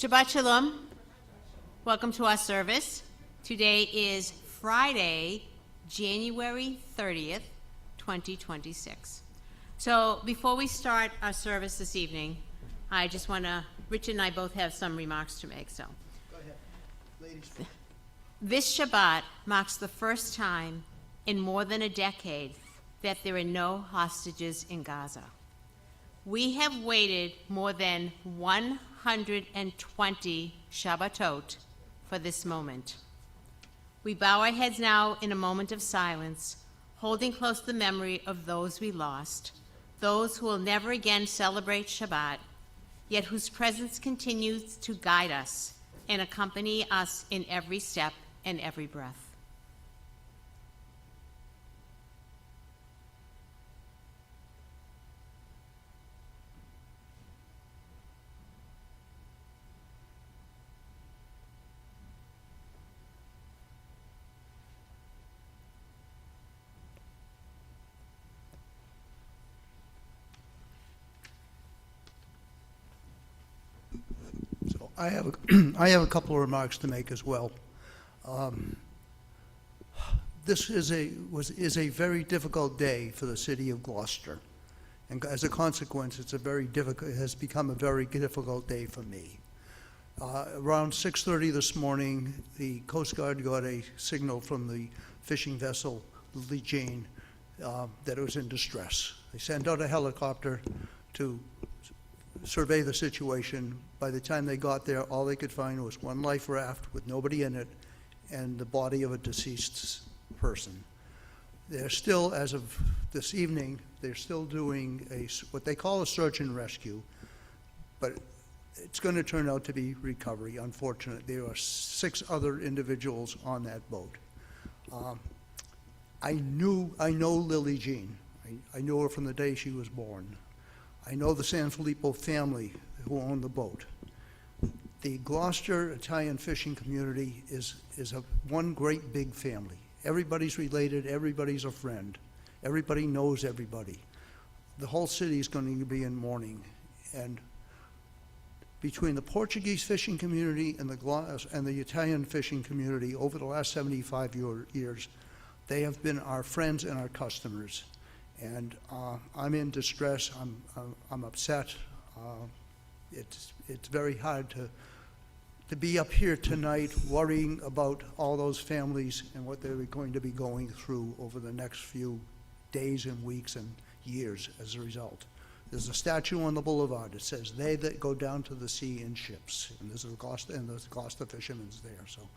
Shabbat Shalom. Welcome to our service. Today is Friday, January 30th, 2026. So before we start our service this evening, I just want to, Rich and I both have some remarks to make, so. Go ahead. Ladies first. This Shabbat marks the first time in more than a decade that there are no hostages in Gaza. We have waited more than 120 Shabbatot for this moment. We bow our heads now in a moment of silence, holding close the memory of those we lost, those who will never again celebrate Shabbat, yet whose presence continues to guide us and accompany us in every step and every breath. I have a couple of remarks to make as well. This is a very difficult day for the city of Gloucester, and as a consequence, it has become a very difficult day for me. Around 6:30 this morning, the Coast Guard got a signal from the fishing vessel Lily Jane that it was in distress. They sent out a helicopter to survey the situation. By the time they got there, all they could find was one life raft with nobody in it and the body of a deceased person. They're still, as of this evening, they're still doing what they call a search and rescue, but it's going to turn out to be recovery, unfortunately. There are 6 other individuals on that boat. I know Lily Jean. I knew her from the day she was born. I know the Sanfilippo family who own the boat. The Gloucester Italian fishing community is one great big family. Everybody's related, everybody's a friend, everybody knows everybody. The whole city is going to be in mourning, and between the Portuguese fishing community and the Italian fishing community over the last 75 years, they have been our friends and our customers. And I'm in distress. I'm upset. It's very hard to be up here tonight worrying about all those families and what they're going to be going through over the next few days and weeks and years as a result. There's a statue on the boulevard that says, "They that go down to the sea in ships," and there's Gloucester fishermen's there. So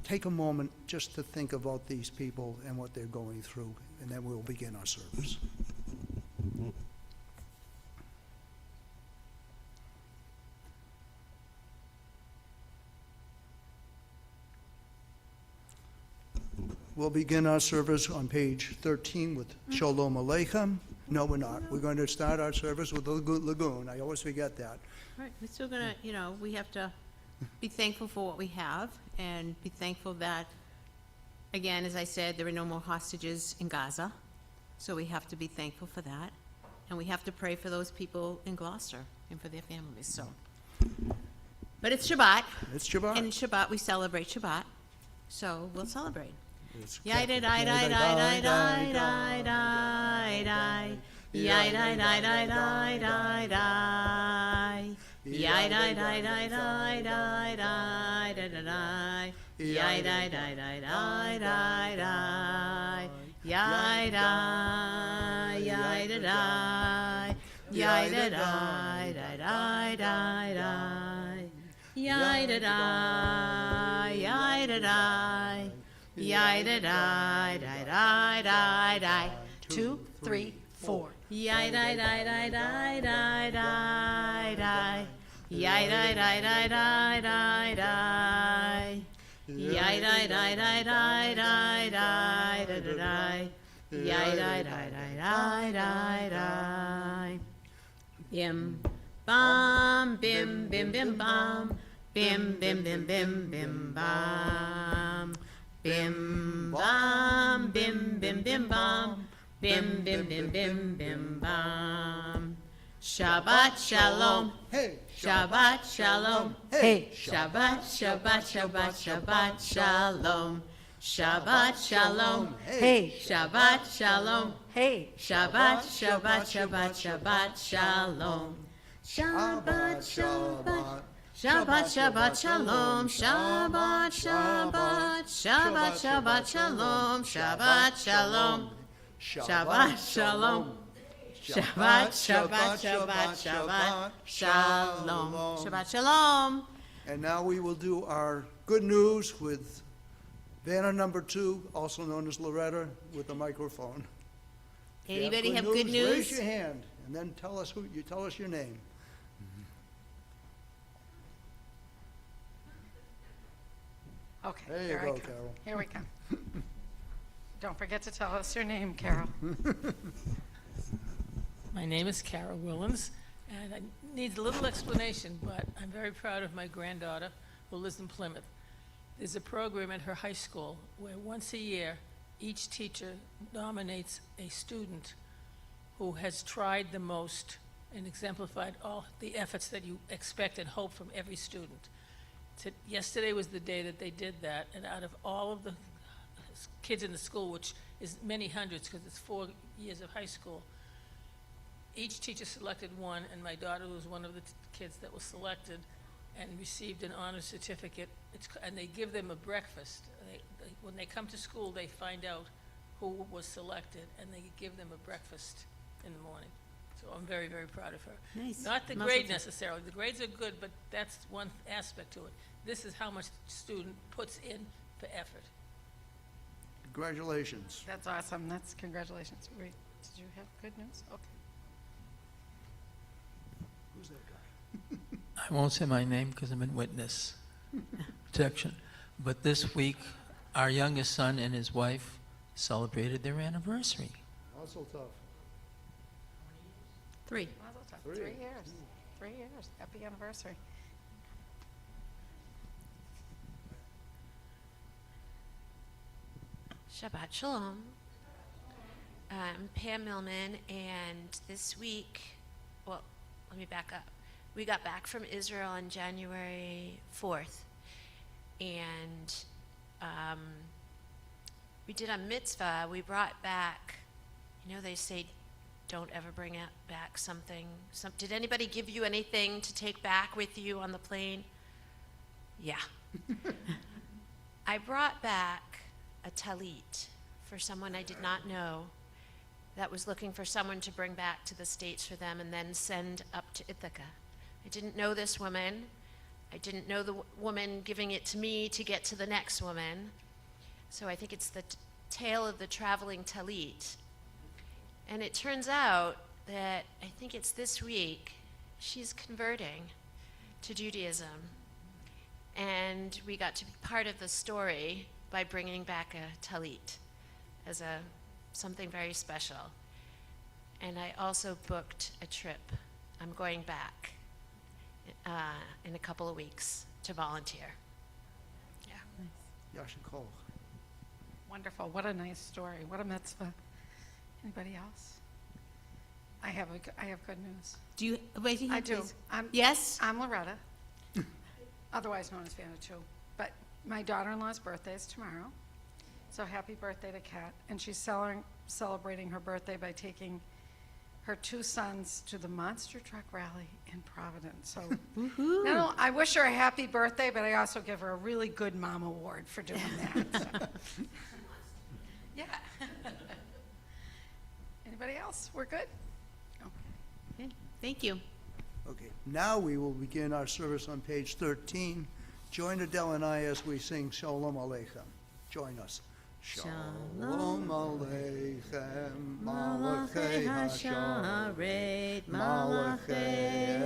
take a moment just to think about these people and what they're going through, and then we'll begin our service. We'll begin our service on page 13 with Shalom Aleichem. No, we're not. We're going to start our service with the lagoon. I always forget that. Right, we're still gonna, we have to be thankful for what we have and be thankful that, again, as I said, there are no more hostages in Gaza. So we have to be thankful for that. And we have to pray for those people in Gloucester and for their families, so. But it's Shabbat. It's Shabbat. And Shabbat, we celebrate Shabbat. So we'll celebrate. Two, three, four. Bim bam bim bim bim bam bim bim bim bim bim bam bim bam bim bim bim bam bim bim bim bim bim bam Shabbat Shalom. Hey, Shabbat Shalom. Hey, Shabbat, Shabbat, Shabbat, Shabbat Shalom. Shabbat Shalom. Hey, Shabbat Shalom. Hey, Shabbat, Shabbat, Shabbat, Shabbat Shalom. Shabbat, Shabbat. Shabbat, Shabbat, Shalom. Shabbat, Shabbat. Shabbat, Shabbat, Shalom. Shabbat, Shalom. Shabbat, Shalom. Shabbat, Shabbat, Shabbat, Shabbat, Shalom. Shabbat, Shalom. And now we will do our good news with Vanna number 2, also known as Loretta, with the microphone. If you Anybody have good Raise news? your hand and then tell us your name. okay, There you here I go, come. Carol. Here we come. Don't forget to tell us your name, Carol. My name is Carol Willens, and I need a little explanation, but I'm very proud of my granddaughter who lives in Plymouth. There's a program at her high school where once a year, each teacher nominates a student who has tried the most and exemplified all the efforts that you expect and hope from every student. Yesterday was the day that they did that, and out of all of the kids in the school, which is many hundreds because it's 4 years of high school, each teacher selected one, and my daughter was one of the kids that was selected and received an honor certificate. And they give them a breakfast. When they come to school, they find out who was selected, and they give them a breakfast in the morning. So I'm very, very proud of her. Nice. Not the Mazel grade tov. necessarily. The grades are good, but that's one aspect to it. This is how much the student puts in for effort. Congratulations. That's awesome. That's congratulations. Wait, did you have good news? Okay. Who's that guy? I won't say my name because I'm in witness protection. But this week, our youngest son and his wife celebrated their anniversary. Mazel tov. 3. Mazel tov. 3. 3 years. 3 years. Happy anniversary. Shabbat Shalom. I'm Pam Millman, and this week, well, let me back up. We got back from Israel on January 4th, and we did a mitzvah. We brought back, they say don't ever bring back something. Did anybody give you anything to take back with you on the plane? Yeah. I brought back a talit for someone I did not know that was looking for someone to bring back to the States for them and then send up to Ithaca. I didn't know this woman. I didn't know the woman giving it to me to get to the next woman. So I think it's the tale of the traveling talit. And it turns out that I think it's this week she's converting to Judaism. And we got to be part of the story by bringing back a talit as something very special. And I also booked a trip. I'm going back in a couple of weeks to volunteer. Yeah. Yasha Koch. Wonderful. What a nice story. What a mitzvah. Anybody else? I have good news. Do you, wait, I do. Yes? I'm Loretta, otherwise known as Vanna too. But my daughter-in-law's birthday is tomorrow. So happy birthday to Kat. And she's celebrating her birthday by taking her 2 sons to the Monster Truck Rally in Providence. So no, I wish her a happy birthday, but I also give her a really good mom award for doing that. So. Yeah. Anybody else? We're good? Okay, thank you. Okay, now we will begin our service on page 13. Join Adele and I as we sing Shalom Aleichem. Join us. Shalom Aleichem, Malachei HaSharet, Malachei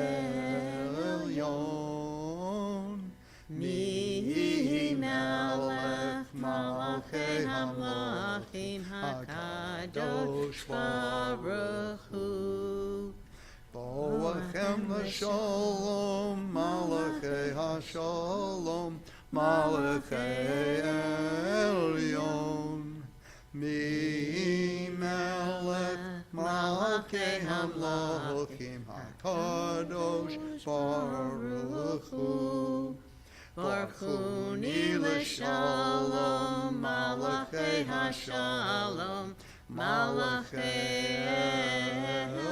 Elyon, Mi Melech, Malachei HaMlachim, HaKadosh Baruch Hu. Boachem l'shalom, Malachei HaShalom, Malachei Elyon, Mi Melech, Malachei HaMlachim, Elohim HaKadosh Baruch Hu. Baruchuni l'shalom, Malachei HaShalom, Malachei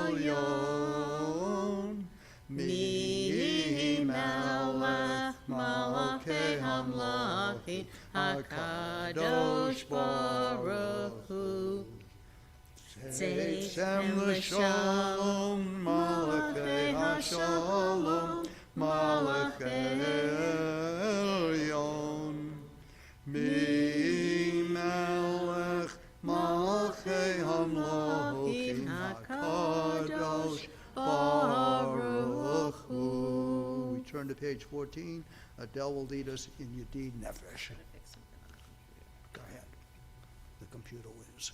Elyon. Mi Melech Malachei Hamlachim, HaKadosh Baruch Hu. Tzeitzem l'shalom, Malachei HaShalom, Malachei Elyon. Mi Melech Malachei Hamlachim, HaKadosh Baruch Hu. We turn to page 14. Adele will lead us in Yedid Nefesh. Go ahead. The computer whiz.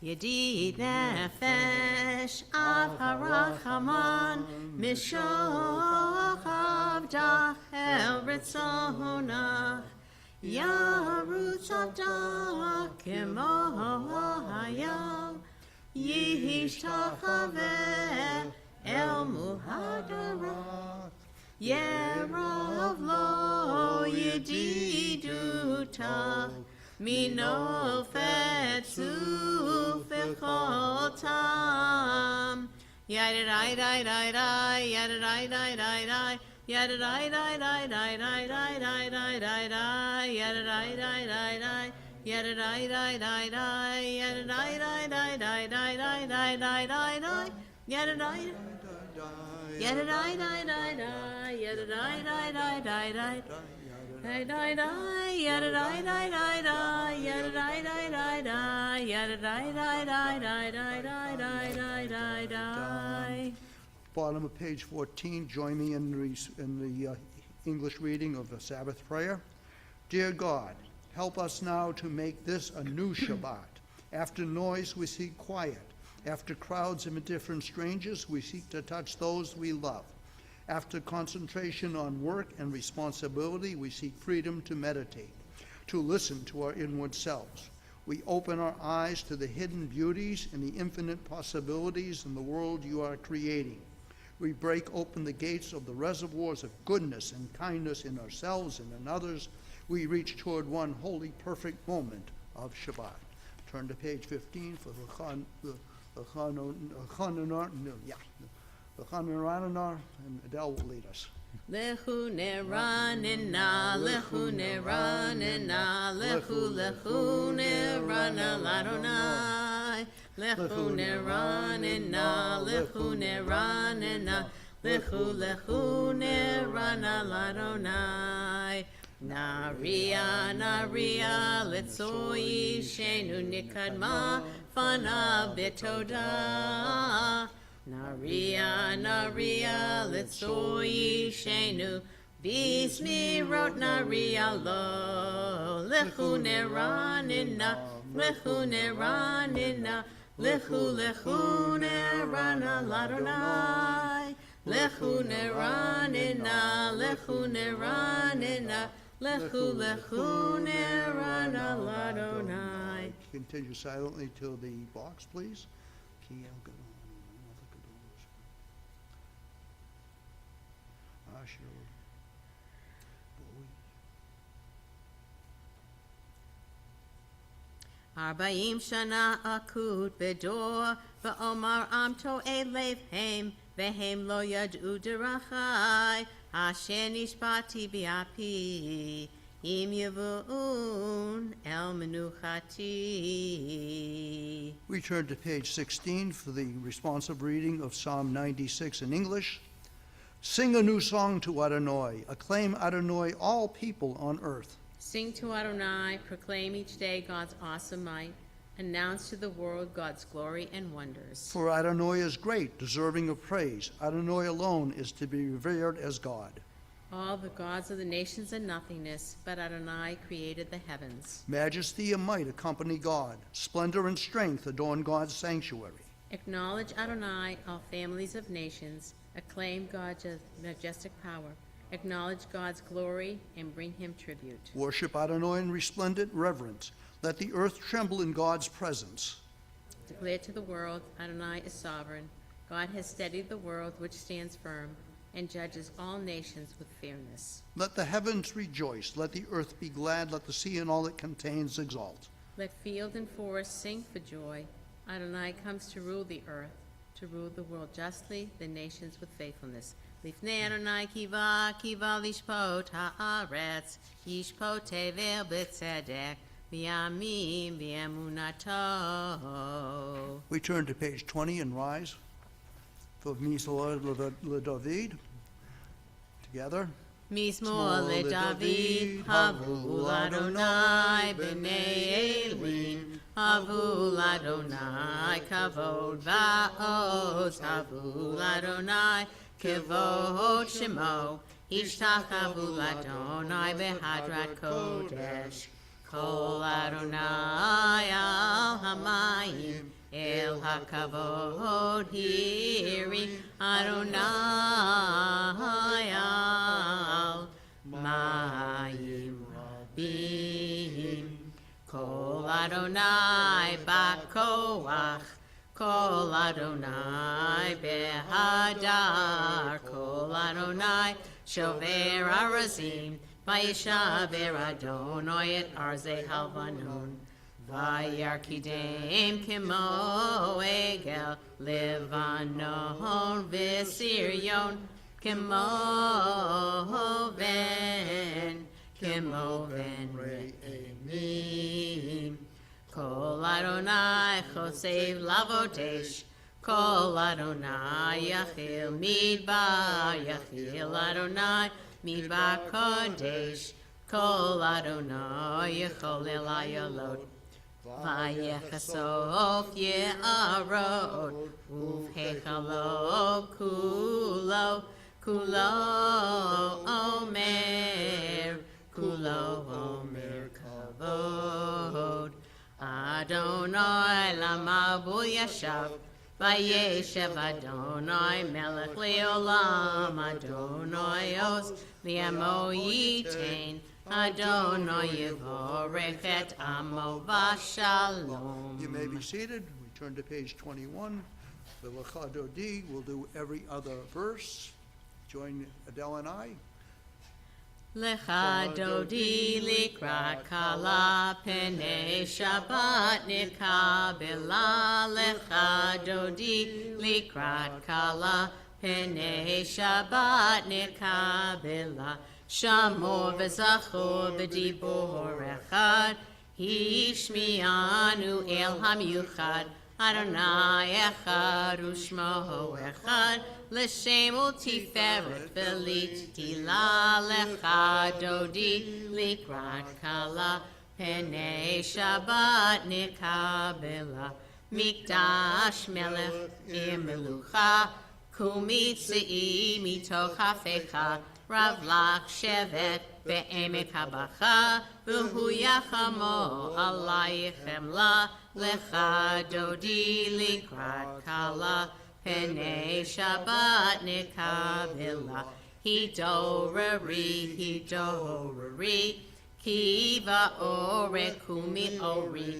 Yedid nefesh av harachaman mishochav dachel ritzonah yarutz avdah kimo hayam yishtachaveh el muhadarah yerav lo yedidutah Minol fetzu v'chotam. Yadadai-dai-dai-dai, yadadai-dai-dai-dai, yadadai-dai-dai-dai-dai-dai-dai-dai, yadadai-dai-dai-dai, yadadai-dai-dai-dai, yadadai-dai-dai-dai-dai-dai-dai-dai, yadadai, yadadai-dai-dai-dai, yadadai-dai-dai-dai-dai. Die die die, yada die die die die, yada die die die die, yada die die die die die die die die die. Bottom of page 14, join me in the English reading of the Sabbath prayer. Dear God, help us now to make this a new Shabbat. After noise, we seek quiet. After crowds of indifferent strangers, we seek to touch those we love. After concentration on work and responsibility, we seek freedom to meditate, to listen to our inward selves. We open our eyes to the hidden beauties and the infinite possibilities in the world you are creating. We break open the gates of the reservoirs of goodness and kindness in ourselves and in others. We reach toward one holy, perfect moment of Shabbat. Turn to page 15 for the Chanuranar, and Adele will lead us. Lechu neranena, lechu neranena, lechu nerana ladonai. Lechu neranena, lechu neranena, lechu nerana ladonai. Naria, letzoi shenu nikadma, fana betoda. Naria, letzoi shenu, bismi rot naria lo. Lechu neranena, lechu neranena, lechu nerana ladonai. Lechu neranena, lechu neranena, lechu nerana ladonai. Continue silently till the box, please. Arbaim shana akut bedor, va'omar amto elevhem, vehem lo yad'u derachai, asher nishbati bi'api, im yavu'un el menuchati. We turn to page 16 for the responsive reading of Psalm 96 in English. Sing a new song to Adonai. Acclaim Adonai, all people on earth. Sing to Adonai, proclaim each day God's awesome might, announce to the world God's glory and wonders. For Adonai is great, deserving of praise. Adonai alone is to be revered as God. All the gods of the nations are nothingness, but Adonai created the heavens. Majesty and might accompany God. Splendor and strength adorn God's sanctuary. Acknowledge Adonai, all families of nations. Acclaim God's majestic power. Acknowledge God's glory and bring him tribute. Worship Adonai in resplendent reverence. Let the earth tremble in God's presence. Declare to the world, Adonai is sovereign. God has steadied the world which stands firm and judges all nations with fairness. Let the heavens rejoice, let the earth be glad, let the sea and all it contains exult. Let field and forest sing for joy. Adonai comes to rule the earth, to rule the world justly, the nations with faithfulness. Lifnei Adonai kiva, kiva lishpot haaretz, yishpot tevel b'tzedek, v'yamim v'emunato. We turn to page 20 and rise for Mizmor LeDavid. Together. Mizmor LeDavid, Havul Adonai, b'nei Elim, Havul Adonai, kavod va'oz, Havul Adonai, kavod shemo, Ishtachavu Adonai behadrat kodesh, Kol Adonai al hamayim, El hakavod hearing, Adonai al mayim rabim. Kol Adonai bakoach, Kol Adonai behadar, Kol Adonai shover arazim, Vayishaver Adonai et arzei halvanon, Vayarkidem kimo egel Levanon v'Sirion, kimo ven re'emim. Kol Adonai chosev lavotesh, Kol Adonai yachil midbar, yachil Adonai midbar kodesh, Kol Adonai yecholel ayolot, vayechasof ye'arot, uv'hechalo kulo, kulo omer kavod. Adonai lamabu yashav, vayeshev Adonai melech leolam, Adonai os li'amo yitain, Adonai yivorech et amo v'shalom. You may be seated. We turn to page 21. The Lecha Dodi will do every other verse. Join Adele and I. Lecha dodi likrat kala, penei Shabbat nikabela. Lecha dodi likrat kala, penei Shabbat nikabela. Shamor v'zachor b'dibor echad, hishmianu el hamyuchad. Adonai echad u'shmo echad, l'shem u'tiferet v'litila. Lecha dodi likrat kala, penei Shabbat nikabela. Mikdash melech imelucha, kumitzei mitoch hafecha. Rav lach shevet be'emek habacha, v'hu yachamo alayichem la. Lecha dodi likrat kala, penei Shabbat nikabela. Hidorari, kiva ore kumi uri,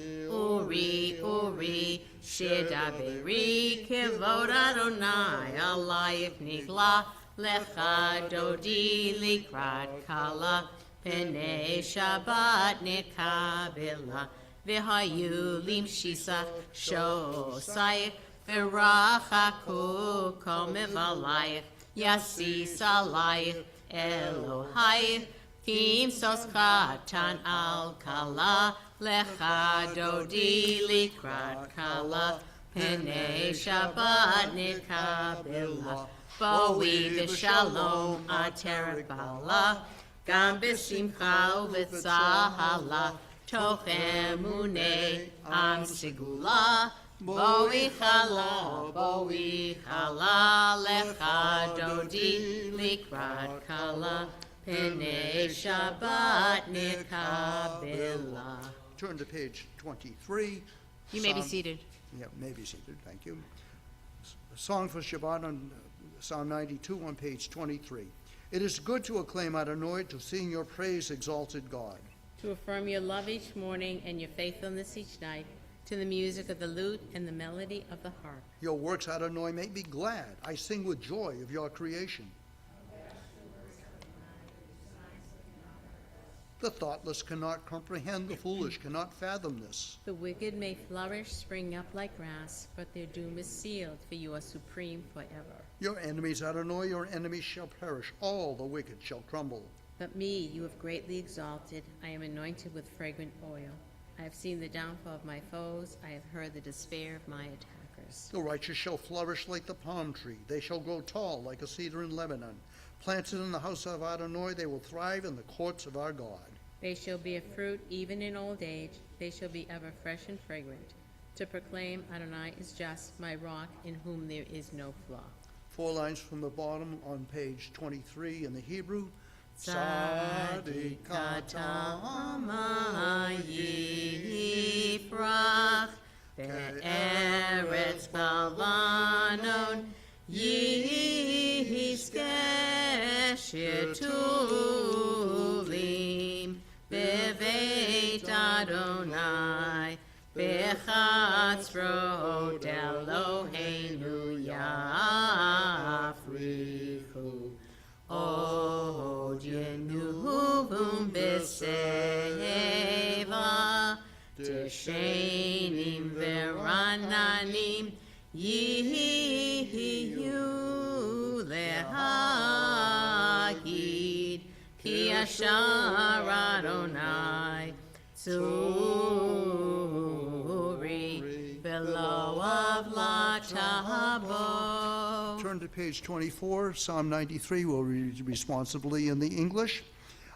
shedaberi, kivod Adonai alayich nigla. Lecha dodi likrat kala, penei Shabbat nikabela. V'hayu limshisach shosayich, v'rachaku kol mevalayich, yasis alayich Elohayich, kimsos chatan al kala. Lecha dodi likrat kala, penei Shabbat nikabela. Boi v'shalom ateret bala, gam b'simcha u'v'tzahala, toch emunei am sigula. Boi chala, lecha dodi likrat kala, penei Shabbat nikabela. Turn to page 23. You may be Psalm- seated. Yeah, may be seated. Thank you. Song for Shabbat on Psalm 92 on page 23. It is good to acclaim Adonai, to sing your praise, exalted God. To affirm your love each morning and your faithfulness each night, to the music of the lute and the melody of the harp. Your works, Adonai, make me glad. I sing with joy of your creation. The thoughtless cannot comprehend, the foolish cannot fathom this. The wicked may flourish, spring up like grass, but their doom is sealed, for you are supreme forever. Your enemies, Adonai, your enemies shall perish. All the wicked shall crumble. But me you have greatly exalted. I am anointed with fragrant oil. I have seen the downfall of my foes. I have heard the despair of my attackers. The righteous shall flourish like the palm tree. They shall grow tall like a cedar in Lebanon. Planted in the house of Adonai, they will thrive in the courts of our God. They shall bear fruit even in old age. They shall be ever fresh and fragrant. To proclaim Adonai is just, my rock in whom there is no flaw. 4 lines from the bottom on page 23 in the Hebrew. Tzadikatama yifrach be'eretz balanon yizkeh shetulim beveit Adonai bechatzrot Eloheinu yafrichu Od yenuvum b'seva Teshenim verananim Yihiyu lehagid Ki ashar Adonai Tzuri below of Latabo. Turn to page 24, Psalm 93. We'll read responsibly in the English.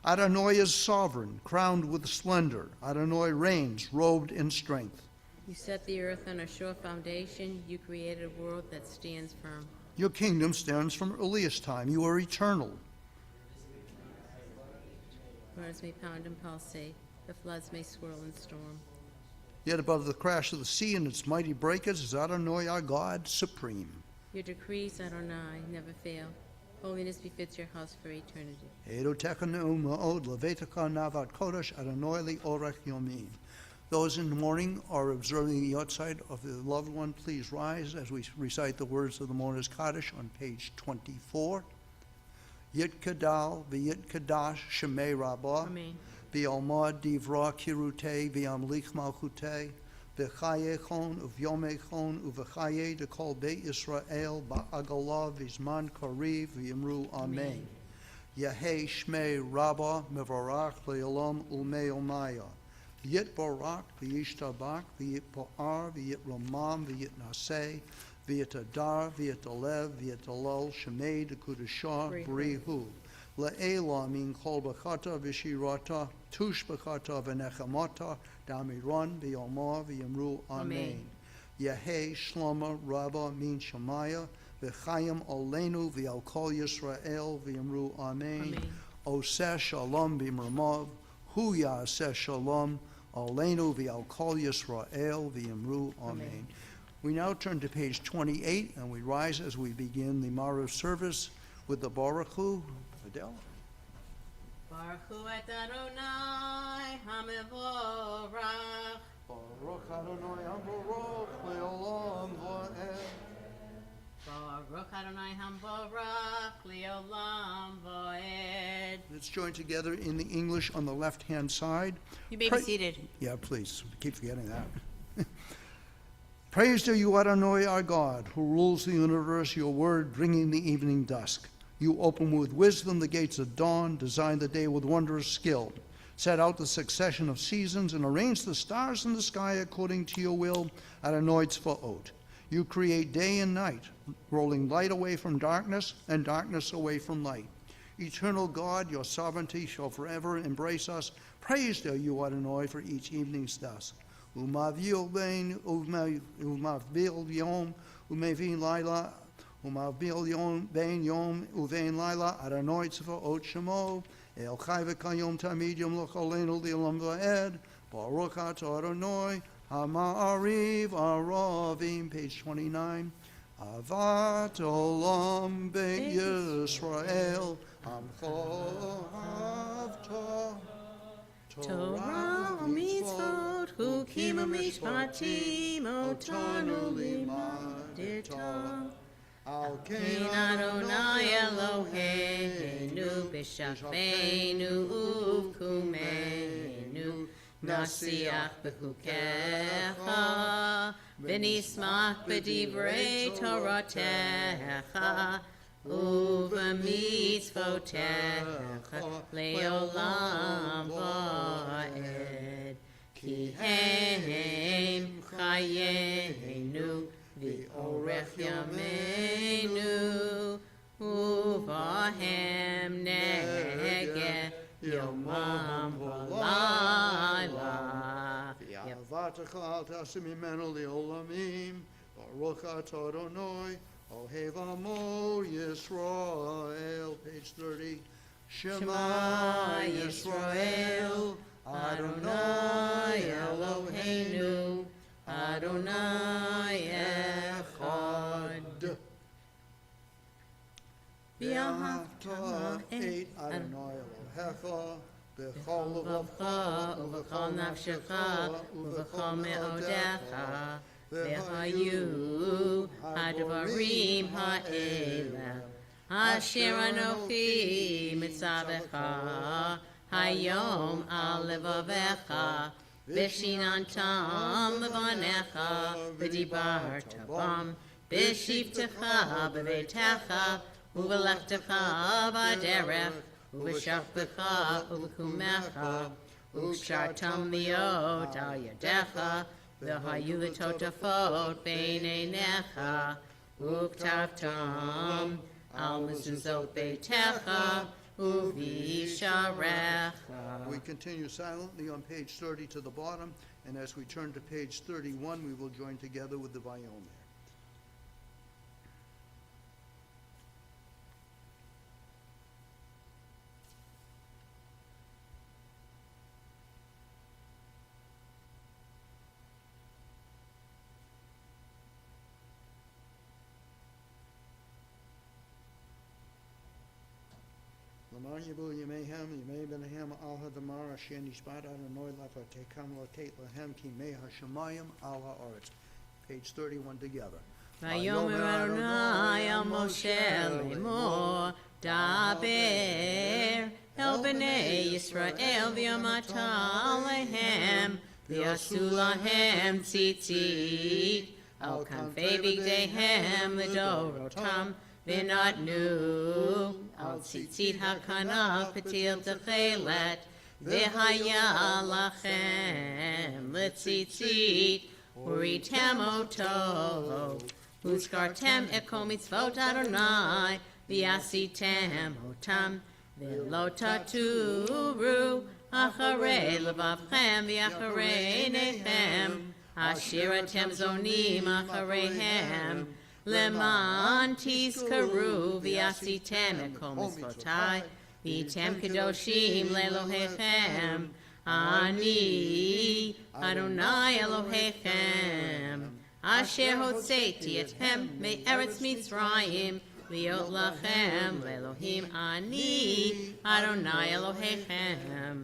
Adonai is sovereign, crowned with splendor. Adonai reigns, robed in strength. You set the earth on a sure foundation. You created a world that stands firm. Your kingdom stands from earliest time. You are eternal. Waters may pound and pulsate. The floods may swirl and storm. Yet above the crash of the sea and its mighty breakers is Adonai our God, supreme. Your decrees, Adonai, never fail. Holiness befits your house for eternity. Those in mourning or observing the outside of the loved one, please rise as we recite the words of the Mourner's Kaddish on page 24. Yit Kadal, V'yit Kadash, Shemei Rabbah, Amen. V'yomad Divra Kirute, V'yamlich Malchute, V'chayechon, Uvyomechon, Uv'chaye Dekol Beit Yisrael, Ba'agalah, V'zman Kariv, V'yimru Amen. Yahei Shmei Rabbah, Mevarach Le'olam Ulmei Omaya. V'yit Barak, V'yishtabak, V'yit Po'ar, V'yit Romam, V'yit Naseh, V'yit Adar, V'yit Alev, V'yit Alol, Shemei Dekudashah, Brihu. Le'ela min kol b'chata v'shirata, tush b'chata v'nechamata, damiron v'yomar v'yamru Amen. Yehei shloma rabba min shamaya, v'chayim olenu v'al kol Yisrael v'yamru Amen. Oseh shalom b'mramav, hu ya'aseh shalom, olenu v'al kol Yisrael v'yamru Amen. We now turn to page 28, and we rise as we begin the Maariv service with the Baruch Hu. Adele? Baruch hu et Adonai hamevorach. Baruch Adonai HaBaruch Le'olam Va'ed. Baruch Adonai hamevorach le'olam va'ed. Let's join together in the English on the left-hand side. You may be Pray- seated. Yeah, please, keep forgetting that. Praise to you, Adonai, our God, who rules the universe, your word bringing the evening dusk. You open with wisdom the gates of dawn, design the day with wondrous skill, set out the succession of seasons, and arrange the stars in the sky according to your will, Adonai Tzvaot. You create day and night, rolling light away from darkness and darkness away from light. Eternal God, your sovereignty shall forever embrace us. Praise to you, Adonai, for each evening's dusk. Umavil bein, umavil yom, umevin laila, umavil yom bein yom, uvein laila, Adonai tzvaot shemo, el chai v'kayom tamid yom l'cholenu li'olam va'ed, Baruch atah Adonai, ha'ma'ariv aravim, page 29. Avat olam beit Yisrael, amcho avta, Torah mitzvot חוקים ומשפטים אותנו לימדתה. Al כן אדוני אלוהינו בשפנו ובקומנו נשיח בחוקיך ונשמח בדברי תורתך ובמצוותיך לעולם ועד כי הם חיינו ואורך ימינו ובהם נגד יומם ולילה. ואהבתך אל תעשה ממנו לעולמים, ברוך אתה אדוני, אוהב עמו ישראל. Page 30. Shema Yisrael, Adonai Eloheinu, Adonai Echad. ואהבת את אדוני אלוהיך בכל לבבך ובכל נפשך ובכל מאודיך, והיו הדברים האלה אשר אנוכי מצווך היום על לבביך, ושיננתם לבניך ודיברת בם בשבתך בביתך ובלכתך בדרך ובשכבך ובקומך וקשרתם להיות על ידיך והיו לטוטפות בין עיניך וכתבתם על מזוזות ביתך ובשעריך. We continue silently on page 30 to the bottom, and as we turn to page 31, we will join together with the Vayomer. למען יבואו ימיהם, ימי בניהם על הדמר אשר נשבעת אדוני לתתקם לתת להם כימי השמיים על הארץ. Page 31 together. ויאמר אדוני אל משה לאמור, דבר אל בני ישראל ואמרת עליהם, ויעשו להם ציצית על כנפי בגדיהם לדורותם, ונתנו על ציצית הכנף פתיל תכלת, והיה לכם לציצית וריתם אותו, וזכרתם את כל מצוות אדוני, ועשיתם אותם, ולא תטורו אחרי לבבכם ואחרי עיניכם, אשר אתם זונים אחריהם, למען תזכרו ועשיתם את כל מצוותיי, והייתם קדושים לאלוהיכם. אני אדוני אלוהיכם, אשר הוצאתי אתכם מארץ מצרים, להיות לכם לאלוהים. אני אדוני אלוהיכם,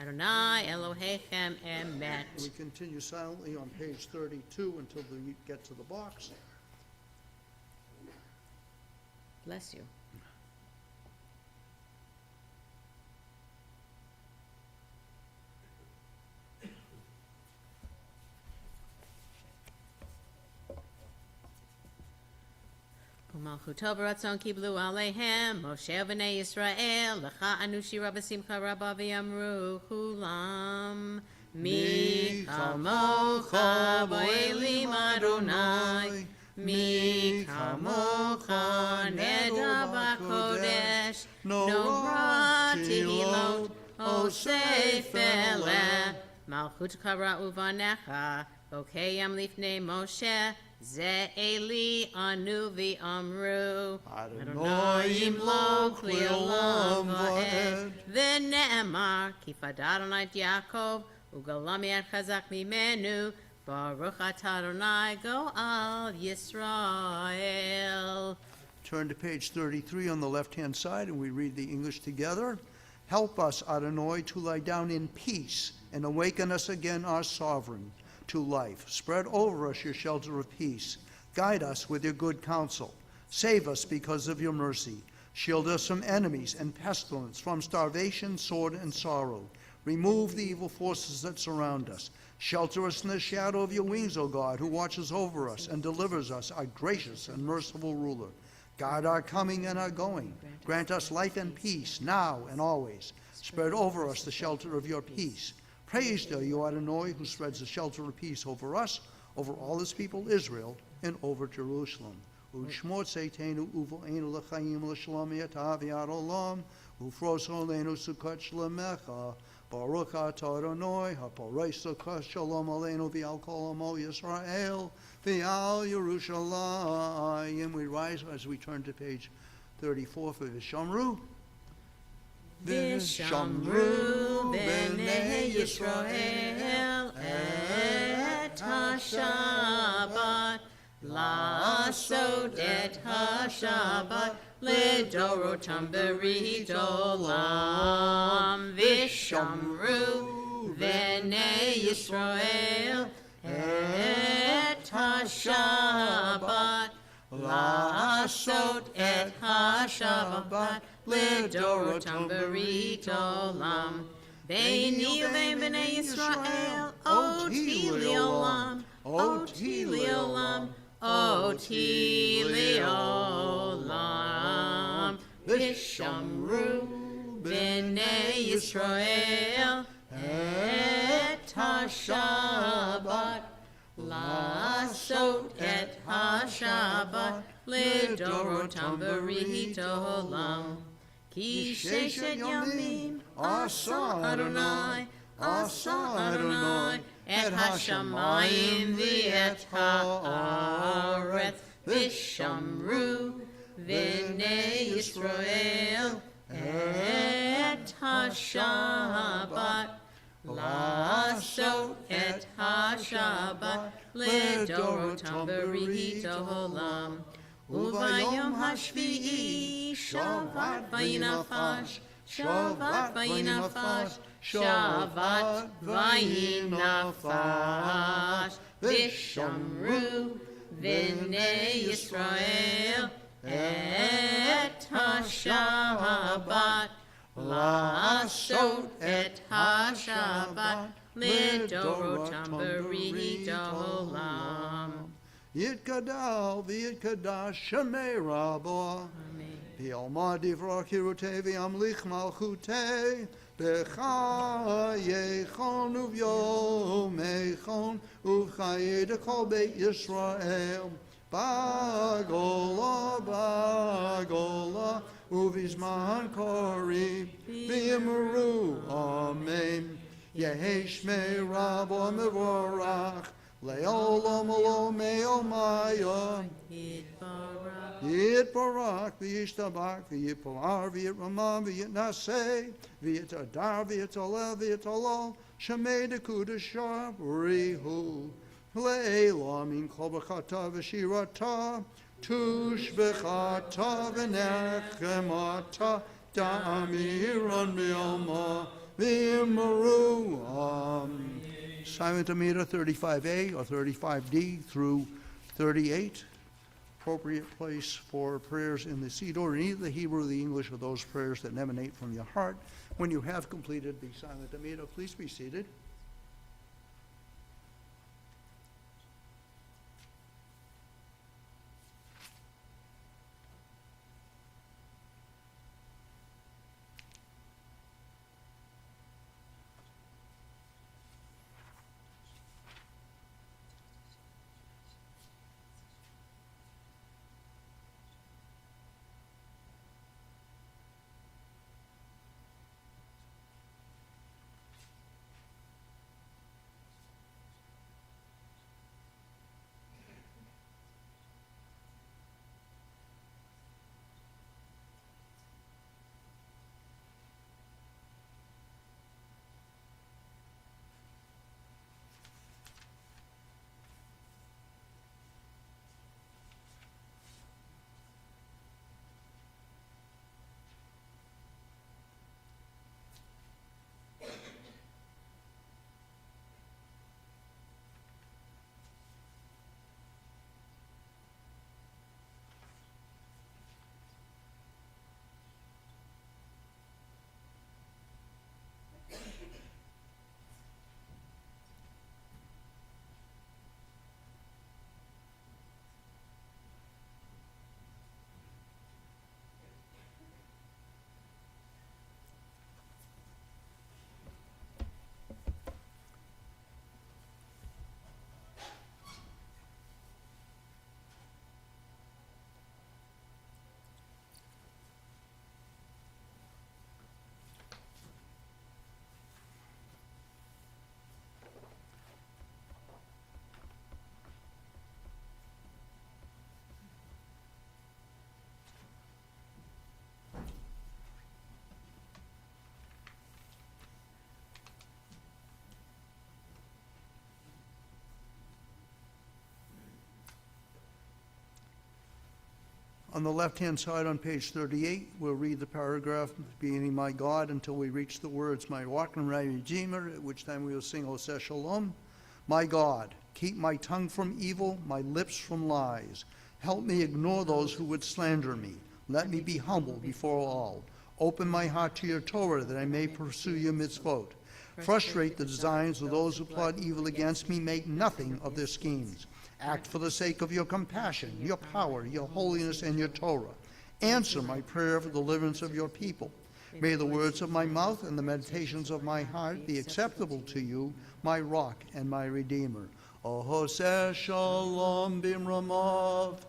אדוני אלוהיכם אמת. We continue silently on page 32 until we get to the box. Bless you. ומלכותו ברצון קיבלו עליהם משה ובני ישראל, לך ענו שירה בשמחה רבה ויאמרו כולם, מי כמוך באלים אדוני, מי כמוך נדע בקודש, נורא תהילות עושה פלא, מלכות קראו בניך, בוקיים לפני משה, זה אלי ענו ואמרו, אדוני ימלוך לעולם ועד. ונאמר, כי פדה אדוני את יעקב, וגלה מיד חזק ממנו, ברוך אתה אדוני גואל ישראל. Turn to page 33 on the left-hand side, and we read the English together. Help us, Adonai, to lie down in peace and awaken us again, our sovereign, to life. Spread over us your shelter of peace. Guide us with your good counsel. Save us because of your mercy. Shield us from enemies and pestilence, from starvation, sword, and sorrow. Remove the evil forces that surround us. Shelter us in the shadow of your wings, O God, who watches over us and delivers us, our gracious and merciful ruler. Guard our coming and our going. Grant us life and peace, now and always. Spread over us the shelter of your peace. Praise to you, Adonai, who spreads the shelter of peace over us, over all his people Israel, and over Jerusalem. U'shmot seitenu uvo'enu l'chaim l'shalom yatav yad olam, u'fros oleinu sukkot shlemecha, Baruch atah Adonai, ha'porei sukkot shalom aleinu v'al kol amo Yisrael, v'al Yerushalayim. We rise as we turn to page 34 for Vishamru. Vishamru b'nei Yisrael et ha-Shabbat, Lasod et ha-Shabbat, Lidorotam berit olam. Vishamru b'nei Yisrael et ha-Shabbat, Lasod et ha-Shabbat, Lidorotam berit olam. Beini uvein b'nei Yisrael, oti li'olam, oti li'olam, oti li'olam. Vishamru b'nei Yisrael et ha-Shabbat, Lasot et ha-Shabbat, Lidorotam berit olam. Ki sheshet yamim asa Adonai, asa Adonai, et hashamayim v'et ha'aretz. Vishamru v'nei Yisrael et ha-Shabbat, Lasot et ha-Shabbat, Lidorotam berit olam. Uvayom hashvi'i shavat vayinafash, shavat vayinafash, shavat vayinafash. Vishamru v'nei Yisrael et ha-Shabbat, Lasot et ha-Shabbat, Lidorotam berit olam. Yitkadal v'yitkadash shemei rabo, v'yalma divrach hirutei v'yamlich malchutei, b'chayechon uv'yomechon, uv'chayei dekol beit Yisrael, bagola, bagola, uv'izman korib, v'yimru, amen. Yehi shmei rabo mevorach, Le'olam olam me'omaya. Yitbarak v'yishtabak v'yitpalar v'yitramam v'yitnaseh v'yitadar v'yitalel v'yitalal shemei dekudashah b'rihu le'elam in kol b'chata v'shirata tush b'chata v'nechemata da'amiran v'yalma v'yimaru. Silent Amida 35A or 35D through 38. Appropriate place for prayers in the Siddur, in either the Hebrew or the English, or those prayers that emanate from your heart. When you have completed the Silent Amida, please be seated. On the left-hand side on page 38, we'll read the paragraph beginning "My God" until we reach the words "My rock and my redeemer," at which time we will sing "Oseh Shalom." My God, keep my tongue from evil, my lips from lies. Help me ignore those who would slander me. Let me be humble before all. Open my heart to your Torah that I may pursue your mitzvot. Frustrate the designs of those who plot evil against me. Make nothing of their schemes. Act for the sake of your compassion, your power, your holiness, and your Torah. Answer my prayer for the deliverance of your people. May the words of my mouth and the meditations of my heart be acceptable to you, my rock and my redeemer. Oseh Shalom bimramav,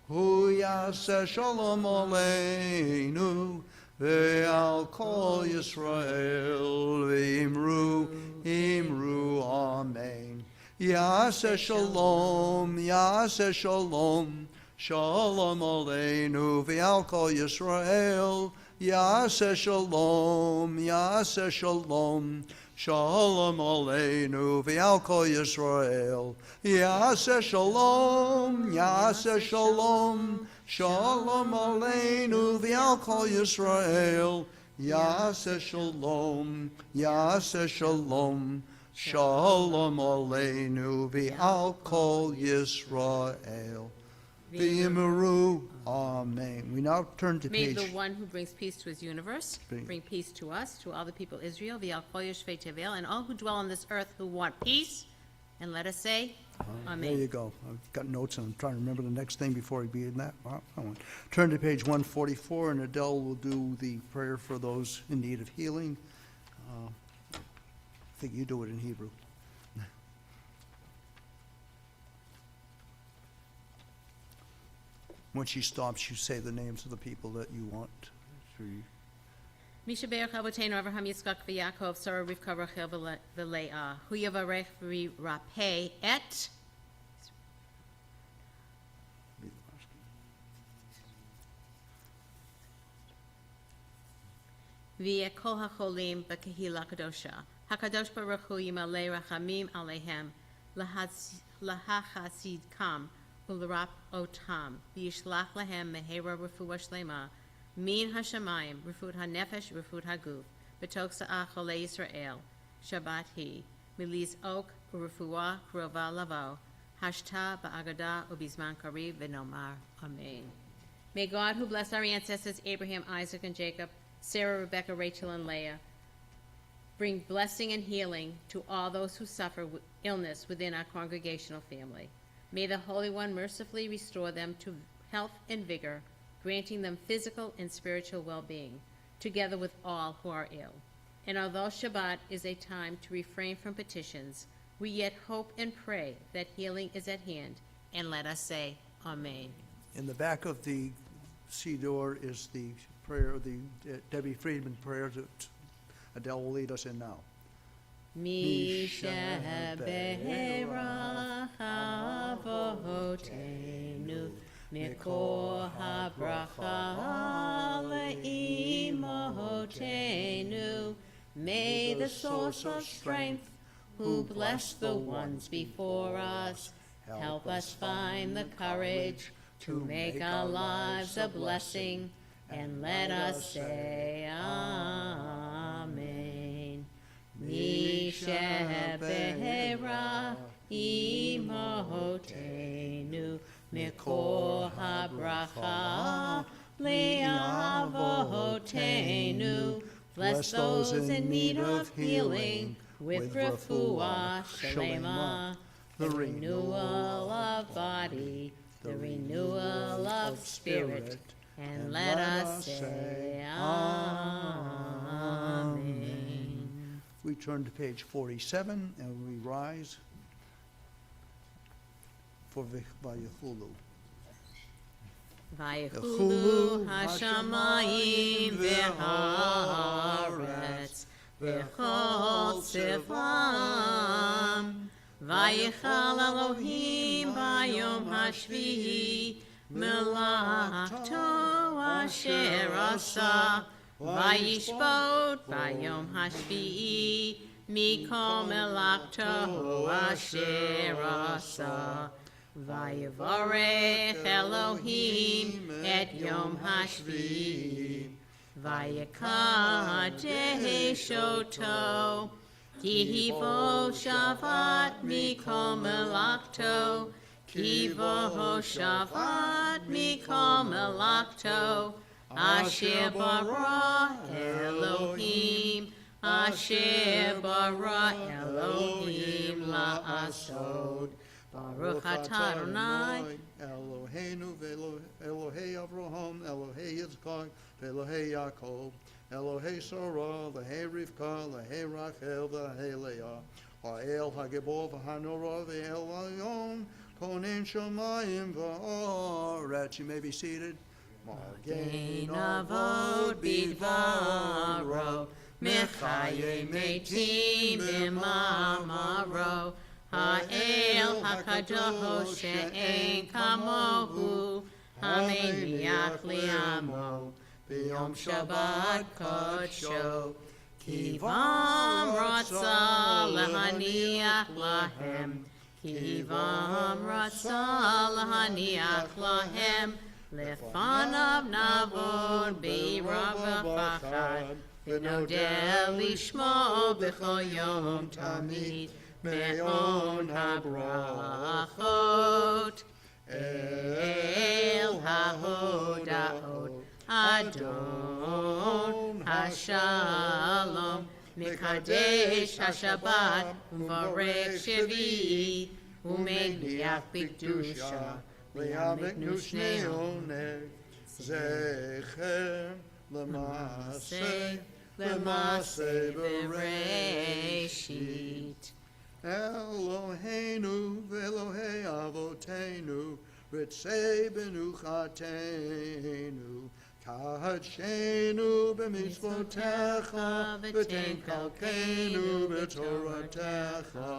hu yaseh shalom aleinu, ve'al kol Yisrael, ve'imru, imru, amen. Yaseh shalom, yaseh shalom, shalom aleinu, ve'al kol Yisrael, yaseh shalom, yaseh shalom, shalom aleinu, ve'al kol Yisrael, yaseh shalom, yaseh shalom, shalom aleinu, ve'al kol Yisrael, yaseh shalom, yaseh shalom, shalom aleinu, ve'al kol Yisrael. V'yimeru. Amen. We now turn to May page... the one who brings peace to his universe bring peace to us, to all the people of Israel, v'al kol yoshvei tevel, and all who dwell on this earth who want peace. And let us say, Amen. There you go. I've got notes and I'm trying to remember the next thing before I be in that. Turn to page 144 and Adele will do the prayer for those in need of healing. I think you do it in Hebrew. When she stops, you say the names of the people that you want. Mishaberach Avotenu Avraham Yitzchak v'Yaakov Sarah Rivka Rachel v'Leah Hu Yavarech v'Rapeh et v'Kol HaCholim b'Kehila Kadosha HaKadosh Baruch Hu Yimalei Rachamim Alehem Lahachasidkam U'Larap Otam v'Yishlach Lahem Mehera Refuah Shlema Min Hashamayim, Rifut HaNefesh, Rifut HaGuf, B'tok Sa'ah Cholei Yisrael, Shabbat Hi, Miliz Ok, U'Refuah Krova Lavo, Hashta Ba'agada U'Bizman Kariv V'Nomar. Amen. May God, who blessed our ancestors Abraham, Isaac, and Jacob, Sarah, Rebekah, Rachel, and Leah, bring blessing and healing to all those who suffer illness within our congregational family. May the Holy One mercifully restore them to health and vigor, granting them physical and spiritual well-being, together with all who are ill. And although Shabbat is a time to refrain from petitions, we yet hope and pray that healing is at hand, and let us say, Amen. In the back of the Siddur is the prayer, the Debbie Friedman prayer that Adele will lead us in now. Mishaberach Avotenu Mikor habracha le'imotenu. May the source of strength, who blessed the ones before us, help us find the courage to make our lives a blessing, and let us say Amen. Mishaberach imotenu Mikor habracha le'avotenu. Bless those in need of healing with refuah shlema, the renewal of body, the renewal of spirit, and let us say Amen. We turn to page 47 and we rise for Vayechulu. Vayechulu hashamayim v'haaretz v'chol tzivam. Vayichal Elohim bayom hashvi'i melachto asher asa. Vayishbot bayom hashvi'i mikol melachto asher asa. Vayevarech Elohim et Yom HaShvi. Vayekadesh oto. Kivo shavat mikol melachto. Kivo shavat mikol melachto. Asher bara Elohim. Asher bara Elohim la'asod. Baruch atah Adonai. Eloheinu ve'Elohei Avraham, Elohei Yitzchak, ve'Elohei Yaakov, Elohei Sarah, ve'Hei Rivka, ve'Hei Rachel, ve'Hei Leah, ha'el ha'gebor v'hanora ve'el ha'yon, konen shamayim va'aretz. You may be seated. Magen avot bidvaro, mechaye metim b'mamaro, ha'el hakadosh she'en kamohu, hameniach li'amo, b'yom Shabbat kodsho, kivam ratza lahaniach lahem, kivam ratza lahaniach lahem, Lefanav navod b'rava pachad, v'nodeh lishmo b'chol yom tamid, me'on habrachot, el hahodaot, Adon hashalom, mekadesh hashabbat, u'varech shevi, u'meniach b'kedusha, Le'ameknu shnei oneg, zecher l'maseh bereshit. Eloheinu ve'Elohei avotenu, ritzei benuchatenu, kahadshenu b'mitzvotecha, v'tenkalkenu b'toratecha.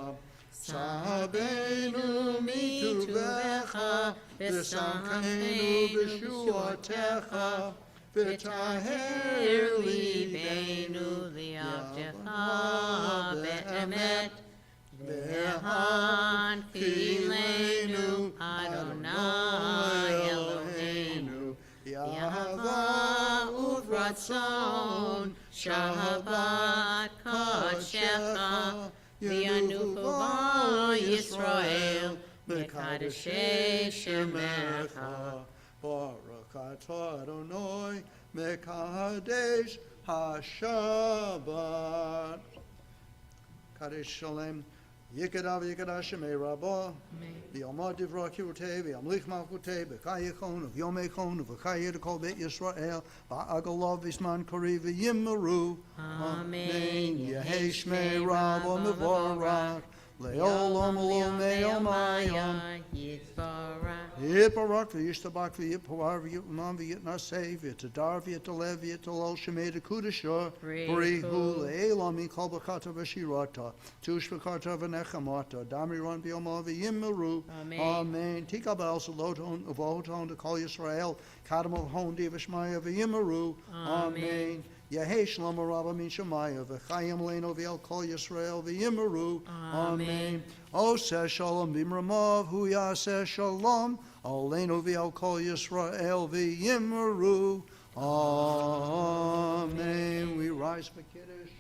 Sahabenu mituvecha, v'samchenu b'shuatecha, v'taher libenu li'avdecha be'emet, v'hankilenu Adonai Eloheinu, Yahava uvratzon, Shabbat kodshecha, V'yanuchu Yisrael, Mekadeshei Shemecha. Baruch atah Adonai, Mekadesh HaShabbat. Kadesh Shalem, Yikadav Yikadash Shemei Rabbah, V'yomad Divrah Kirutei, V'yamlich Malchutei, V'chayechon, V'yomechon, V'chayed Kol Beit Yisrael, V'agalav V'zman Kori V'yimmeru. Amen. Yehei Shmei Rabbah Mevorach, Le'olam Olam Me'omayim. Yitbarak v'yishtabak v'yitpawar v'yitman v'yitnaseh v'yitadar v'yitalev v'yitalol shemei dekudashah b'rihu le'elam mikol b'chata v'shirata tush v'chata v'nechamata damiran v'yomah v'yimmeru. Amen. Tikabel saloton uvoton to call Yisrael kadam avhon divashmaya v'yimmeru. Amen. Yehei Shlomo Rabba min Shemaya v'chayim leino v'el kol Yisrael v'yimmeru. Amen. Oseh Shalom b'mramav hu yaseh Shalom aleinu v'el kol Yisrael v'yimmeru. Amen. We rise for Kiddush.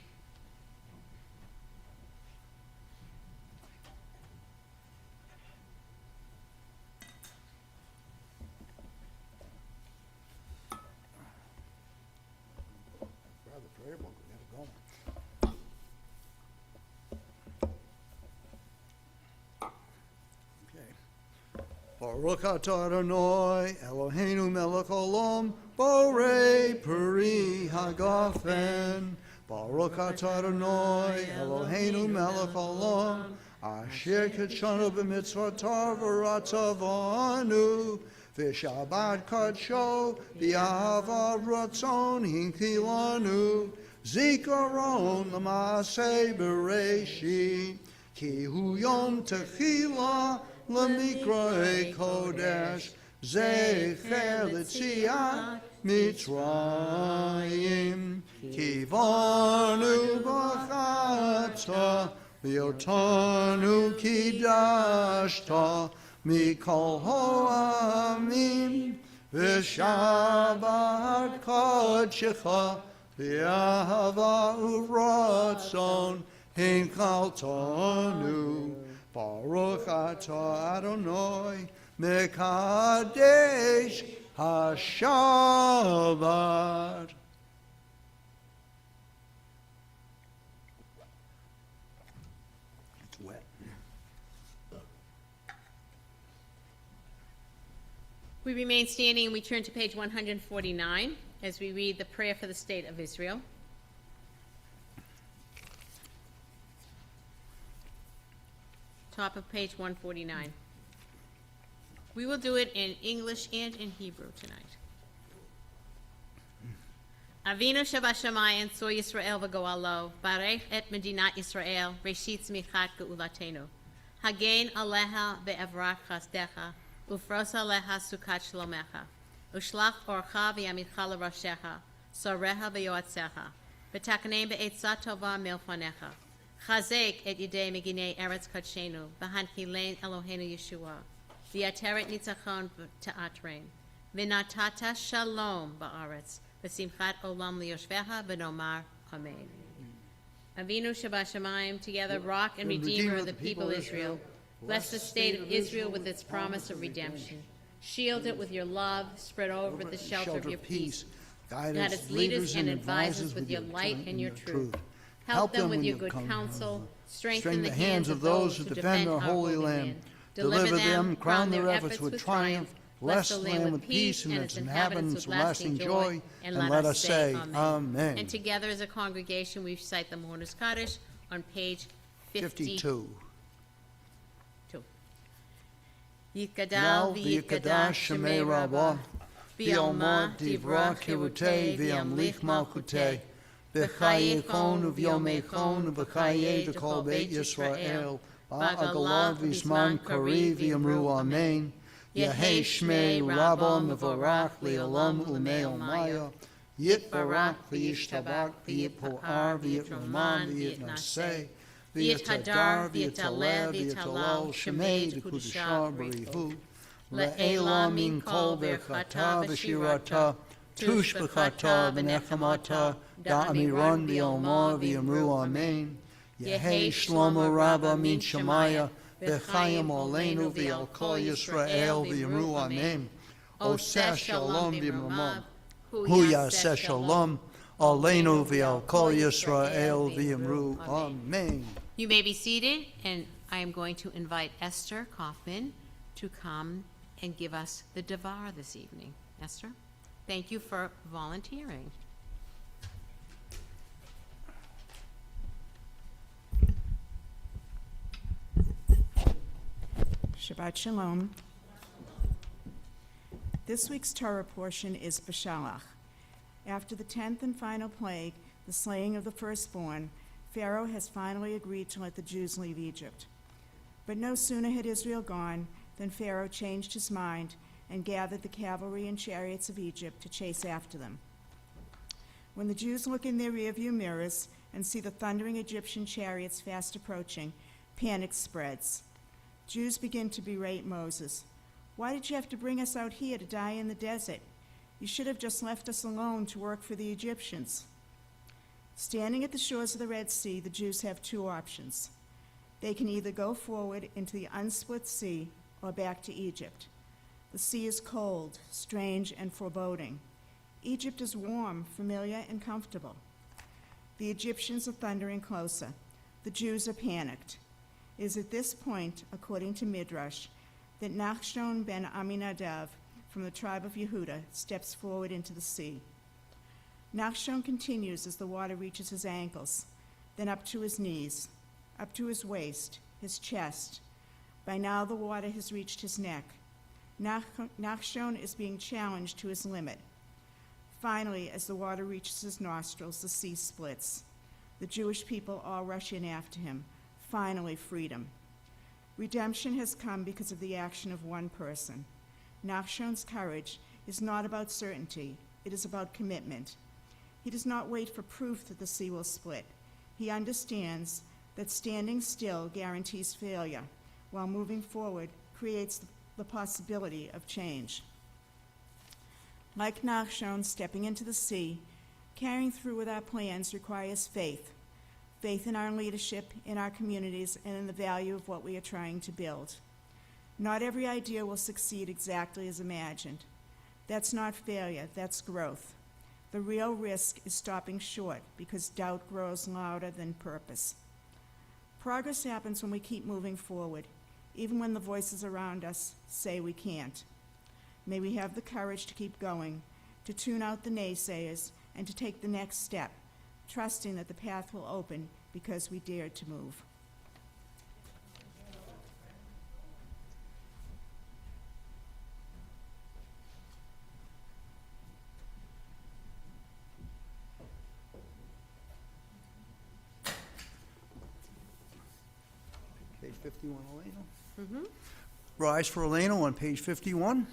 Grab the prayer book, we gotta go. Okay. Baruch atah Adonai, Eloheinu melech olam, borei peri hagafen. Baruch atah Adonai, Eloheinu melech olam, asher kitshanu b'mitzvotav v'ratzavanu, v'shabbat kadsho, v'yahava ratzon hinkilanu, zikaron l'maseh bereshit, ki hu yom techila l'mikrei kodesh, zecher l'tziat Mitzrayim, kivanu b'chata, v'yotanu kidashta, mikol ho'amim, v'shabat kodshecha, v'ahava u'ratzon, hinchaltonu, Baruch atah Adonai, mekadesh haShabbat. It's wet. We remain standing and we turn to page 149 as we read the prayer for the state of Israel. Top of page 149. We will do it in English and in Hebrew tonight. Avinu Shabashamayim, Tzor Yisrael v'Goalo, Barech et Medinat Yisrael, Reshit Tzmichat Geulatenu. Hagen Aleha ve'evrach chasdecha, Ufros Aleha Sukat Shlomecha. Ushlach Orcha v'yamitcha l'rashecha, Soreha v'yoatzecha. V'takneim be'etzah tova milfanecha. Chazek et yidei meginei eretz kadshenu, v'hanchilein Eloheinu Yeshua. V'yateret nitzachon ta'atrein. V'natata shalom ba'aretz. V'simchat olam liyoshvecha v'nomar amen. Avinu Shabashamayim, together rock and redeemer of the people Israel, bless the state of Israel with its promise of redemption. Shield it with your love, spread over it the shelter of your peace. Guide its leaders and advisors with your light and your truth. Help them with your good counsel. Strengthen the hands of those who defend our holy land. Deliver them, crown their efforts with triumph. Bless the land with peace and its inhabitants with lasting joy. And let us say, Amen. And together as a congregation, we recite the Mourner's Kaddish on page 52. 52. Yikadal v'yikadash shemei rabbah, v'yalma divra kirutei v'yamlich malchutei, v'chayechon uv'yomechon v'chayei d'kol beit Yisrael, ba'agalav v'zman kari v'yamru amen. Yehei shmei rabbah mevorach le'olam u'me'omaya, yitbarach v'yishtabach v'yitpo'ar v'yitroman v'yitnaseh, v'yithadar v'yitaleh v'yitalal shemei d'kudashah b'rihu, le'ela min kol berchata v'shirata, tush b'chata v'nechamata, da'amiron v'yomar v'yamru amen. Yehei shlomo rabbah min shemaya, v'chayim oleinu v'al kol Yisrael v'yamru amen. Oseh shalom v'yamamav, hu yaseh shalom, oleinu v'al kol Yisrael v'yamru amen. You may be seated, and I am going to invite Esther Kaufman to come and give us the Devar this evening. Esther, thank you for volunteering. Shabbat Shalom. This week's Torah portion is Beshalach. After the 10th and final plague, the slaying of the firstborn, Pharaoh has finally agreed to let the Jews leave Egypt. But no sooner had Israel gone than Pharaoh changed his mind and gathered the cavalry and chariots of Egypt to chase after them. When the Jews look in their rearview mirrors and see the thundering Egyptian chariots fast approaching, panic spreads. Jews begin to berate Moses. Why did you have to bring us out here to die in the desert? You should have just left us alone to work for the Egyptians. Standing at the shores of the Red Sea, the Jews have two options. They can either go forward into the unsplit sea or back to Egypt. The sea is cold, strange, and foreboding. Egypt is warm, familiar, and comfortable. The Egyptians are thundering closer. The Jews are panicked. It is at this point, according to Midrash, that Nachshon ben Aminadav from the tribe of Yehuda steps forward into the sea. Nachshon continues as the water reaches his ankles, then up to his knees, up to his waist, his chest. By now the water has reached his neck. Nachshon is being challenged to his limit. Finally, as the water reaches his nostrils, the sea splits. The Jewish people all rush in after him. Finally, freedom. Redemption has come because of the action of one person. Nachshon's courage is not about certainty, it is about commitment. He does not wait for proof that the sea will split. He understands that standing still guarantees failure, while moving forward creates the possibility of change. Like Nachshon stepping into the sea, carrying through with our plans requires faith. Faith in our leadership, in our communities, and in the value of what we are trying to build. Not every idea will succeed exactly as imagined. That's not failure, that's growth. The real risk is stopping short because doubt grows louder than purpose. Progress happens when we keep moving forward, even when the voices around us say we can't. May we have the courage to keep going, to tune out the naysayers, and to take the next step, trusting that the path will open because we dared to move. Page 51, Elena. Rise for Elena on page 51.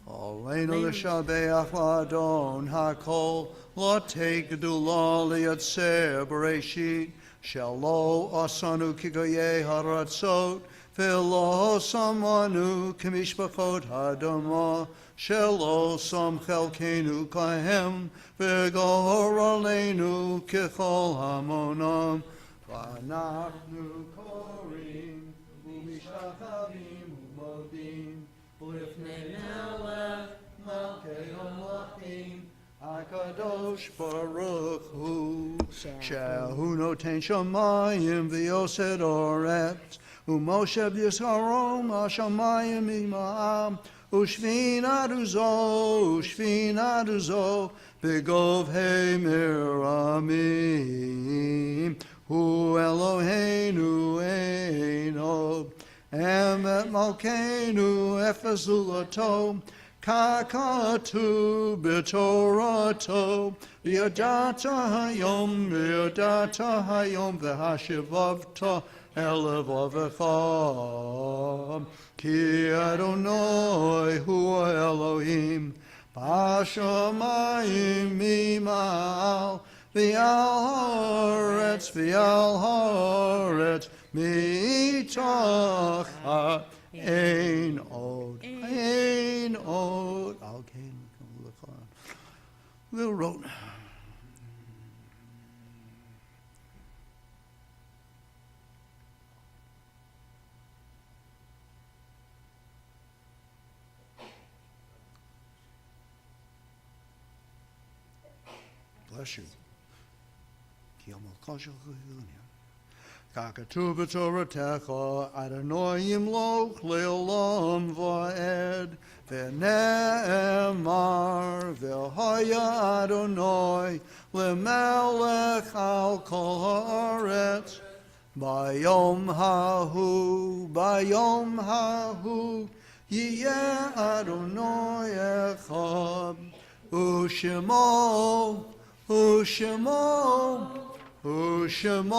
Elena l'shabeach l'adon hakol lo tegdu liat ser bereshit shelo asanu kigoye haratzot velo samanu kemishpachot hadama shelo sam chelkenu kahem v'gor aleinu kechol hamonam v'anachnu korim u'mishtachavim u'modim Lifnei Melech Malkei Hamlachim HaKadosh Baruch Hu Shehu Noten Shamayim V'Yosed Oretz U'Moshe B'Yisharom HaShamayim Ima'am U'Shvin Aduzo B'Gov Miramim Hu Eloheinu Eino Emet Malkeinu Efezulato Kakatu B'Torato Yadata Hayom V'Hashivavta Elevavecha Ki Adonai Hu Elohim B'Shamayim Mimal V'Al Haaretz Mitach Ein Od. Okay, look on. Little wrote. Bless you. Kakatu b'toratecha Adonai yimloch le'olam va'ed v'ne'emar v'haya Adonai le'melech al kol haaretz bayom hahu yiyeh Adonai echad u'shemo U'shemo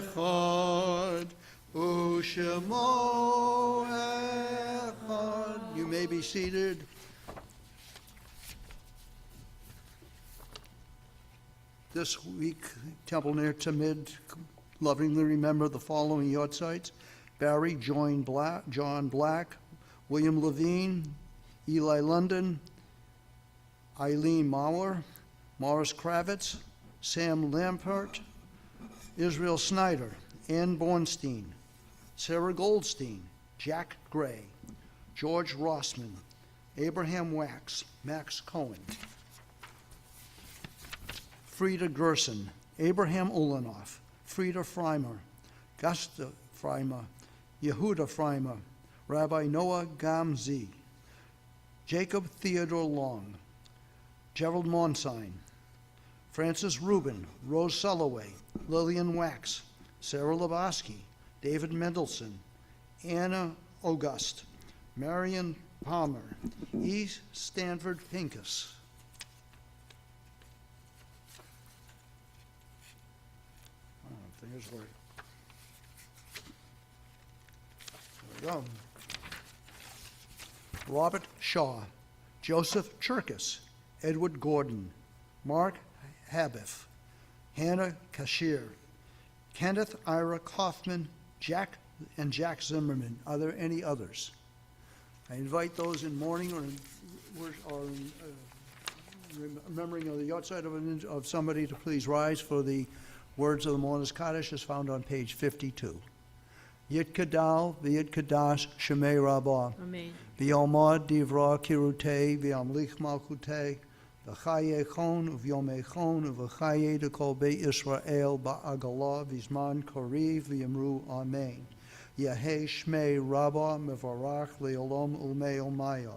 echad, U'shemo echad. You may be seated. This week, Temple Ner Tamid lovingly remember the following yortzites: Barry John Black, William Levine, Eli London, Eileen Mauer, Morris Kravitz, Sam Lampert, Israel Snyder, Ann Bornstein, Sarah Goldstein, Jack Gray, George Rossman, Abraham Wax, Max Cohen, Frieda Gerson, Abraham Ulanoff, Frieda Freimer, Gusta Freimer, Yehuda Freimer, Rabbi Noah Gamzi, Jacob Theodore Long, Gerald Monsign, Francis Rubin, Rose Sulloway, Lillian Wax, Sarah Lebowski, David Mendelson, Anna Auguste, Marion Palmer, E. Stanford Pincus. There's where. There we go. Robert Shaw, Joseph Cherkis, Edward Gordon, Mark Habiff, Hannah Kashir, Kenneth Ira Kaufman, Jack Zimmerman. Are there any others? I invite those in mourning or in remembering of the outside of somebody to please rise for the words of the mourner's Kaddish as found on page 52. Yit Kadal, V'yit Kadash, Shemei Rabbah. Amen. V'yomad Divra Kirute, V'yamlich Malchute, V'chaye Chon, V'yomei Chon, V'chaye Dekol Beit Yisrael, Ba'agalah, V'zman Koriv, V'yamru Amen. Yehei Shmei Rabbah, Mevarach, Le'olom Ulmei Omaya.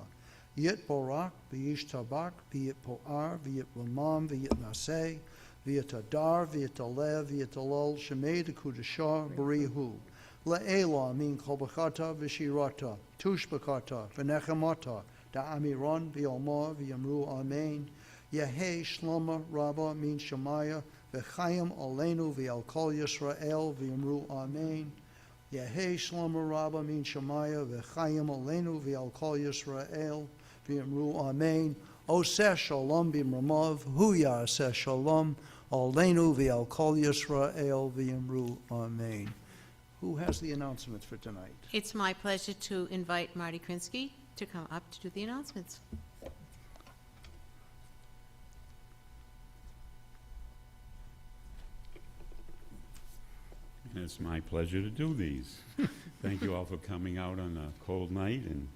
Yit Borak, V'yish Tabak, V'yit Po'ar, V'yit Ramam, V'yit Naseh, V'yit Adar, V'yit Alev, V'yit Alol, Shemei Dekudashah, Barihu. Le'ela min kol b'chata v'shirata, tush b'chata, v'nechamata, da'amiron v'yomah v'yamru amen. Yehei shloma rabba min shemaya, v'chayim aleinu v'al kol Yisrael v'yamru amen. Yehei shloma rabba min shemaya, v'chayim aleinu v'al kol Yisrael v'yamru amen. Oseh shalom b'mramav, hu ya'aseh shalom, aleinu v'al kol Yisrael v'yamru amen. Who has the announcements for tonight? It's my pleasure to invite Marty Krinsky to come up to do the announcements. And it's my pleasure to do these. Thank you all for coming out on a cold night, and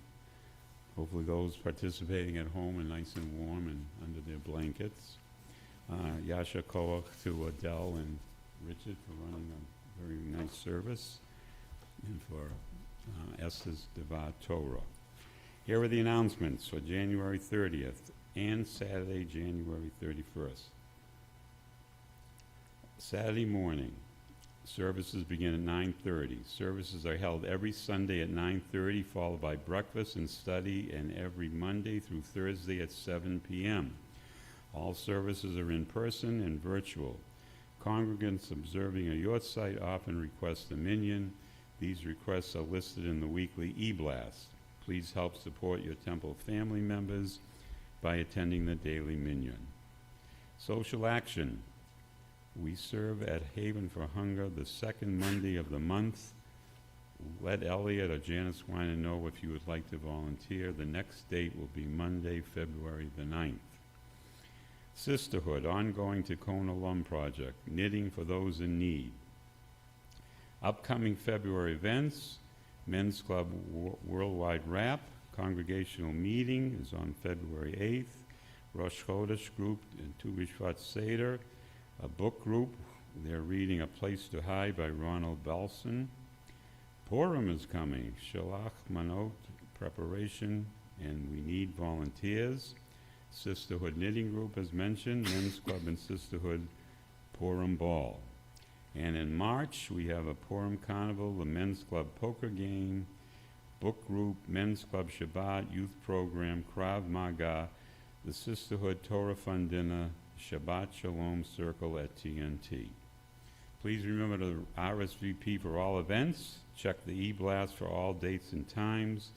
hopefully those participating at home are nice and warm and under their blankets. Yasha Koach to Adele and Richard for running a very nice service, and for Esther's Devat Torah. Here are the announcements for January 30th and Saturday, January 31st. Saturday morning, services begin at 9:30. Services are held every Sunday at 9:30, followed by breakfast and study, and every Monday through Thursday at 7 p.m. All services are in person and virtual. Congregants observing a yahrzeit often request a minyan. These requests are listed in the weekly e-blast. Please help support your temple family members by attending the daily minyan. Social action. We serve at Haven for Hunger the second Monday of the month. Let Elliot or Janice Weiner know if you would like to volunteer. The next date will be Monday, February the 9th. Sisterhood, ongoing Tikkun Olam project, knitting for those in need. Upcoming February events, Men's Club Worldwide Wrap, congregational meeting is on February 8th. Rosh Chodesh group and Tu B'Shvat Seder, a book group, they're reading A Place to Hide by Ronald Belson. Purim is coming, Shalach Manot preparation, and we need volunteers. Sisterhood Knitting Group, as mentioned, Men's Club and Sisterhood Purim Ball. And in March, we have a Purim Carnival, the Men's Club Poker Game, Book Group, Men's Club Shabbat, Youth Program, Krav Maga, the Sisterhood Torah Fund Dinner, Shabbat Shalom Circle at TNT. Please remember to RSVP for all events. Check the e-blast for all dates and times.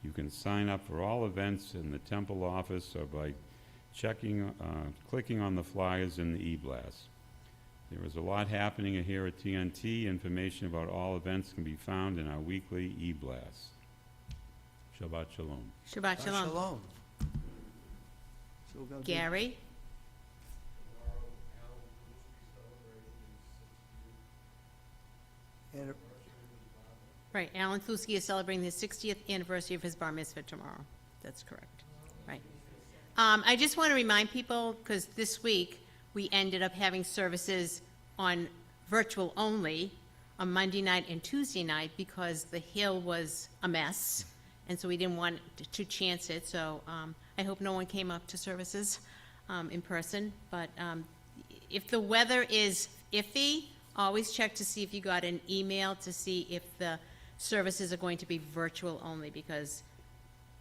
You can sign up for all events in the temple office or by clicking on the flyers in the e-blast. There is a lot happening here at TNT. Information about all events can be found in our weekly e-blast. Shabbat Shalom. Shabbat Shalom. Shalom. So we're gonna do- Gary? And Right, Alan Thuski is celebrating his 60th anniversary of his bar mitzvah tomorrow. That's correct, right. I just want to remind people, because this week, we ended up having services on virtual only on Monday night and Tuesday night because the Hill was a mess, and so we didn't want to chance it, so I hope no one came up to services in person, but if the weather is iffy, always check to see if you got an email to see if the services are going to be virtual only, because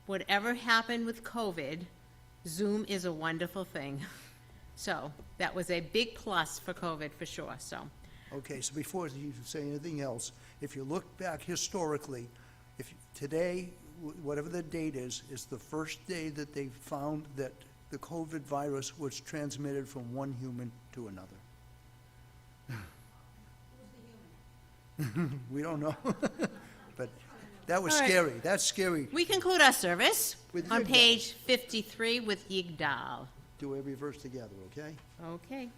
whatever happened with COVID, Zoom is a wonderful thing. So that was a big plus for COVID, for sure, so. Okay, so before you say anything else, if you look back historically, today, whatever the date is the first day that they found that the COVID virus was transmitted from one human to another. We don't know. But that was All right. scary. That's scary. We conclude our service With on Yigdal. page 53 with Yigdal. Do every verse together, okay? Okay.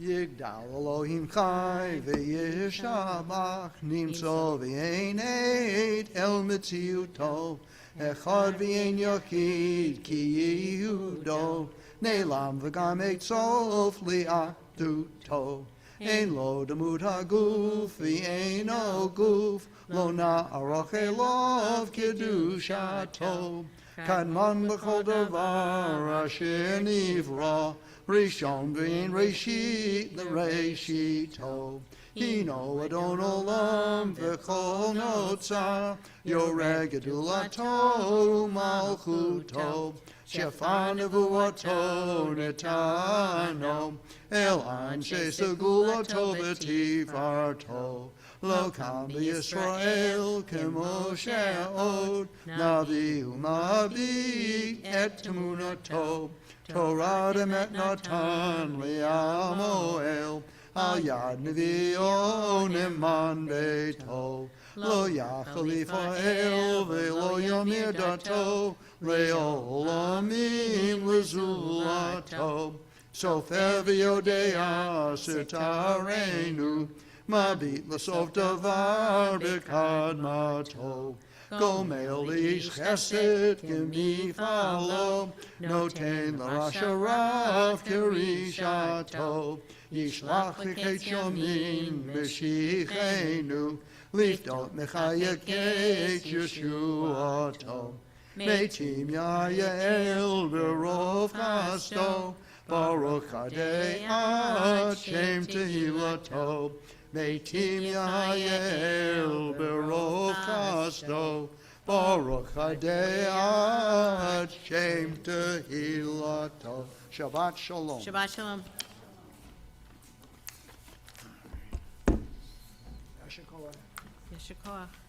Yigdal Elohim Chai v'yishabach nimtzo v'yein eid el mitziuto echad v'yein yochid ki yehudo ne'lam v'gam eitzof li'atuto ein lo demut haguf v'yein o guf lo na'arach elov kedushato kadman b'chol davar asher nivra Rishon v'in Reshit l'Reshito Hino Adon Olam v'chol notzar Yoreh gedulato malchuto Shefa nevuato netano El anshe segulato v'tifarto Lo kam b'Yisrael kemo she'od Navi umabit et temunato Torah demet natan li'amoel al yad nevi'o neman beito lo yachal Yisrael ve'lo yomir dato le'olamim lezulato sofer v'yodea sitarenu mabit l'sof davar b'kadmato Gomel ish chesed k'mifalo Noten l'rasha rav kirishato Yishlach l'ket yomim v'shichenu Liftot mechayaket Yeshuato Meitim Yael v'rov chasto Baruch Hadei ad Shem Tehilato Meitim Yael berov chasto Baruch Hadei ad Shem Tehilato. Shabbat Shalom. Shabbat Shalom. Yeshua Koach.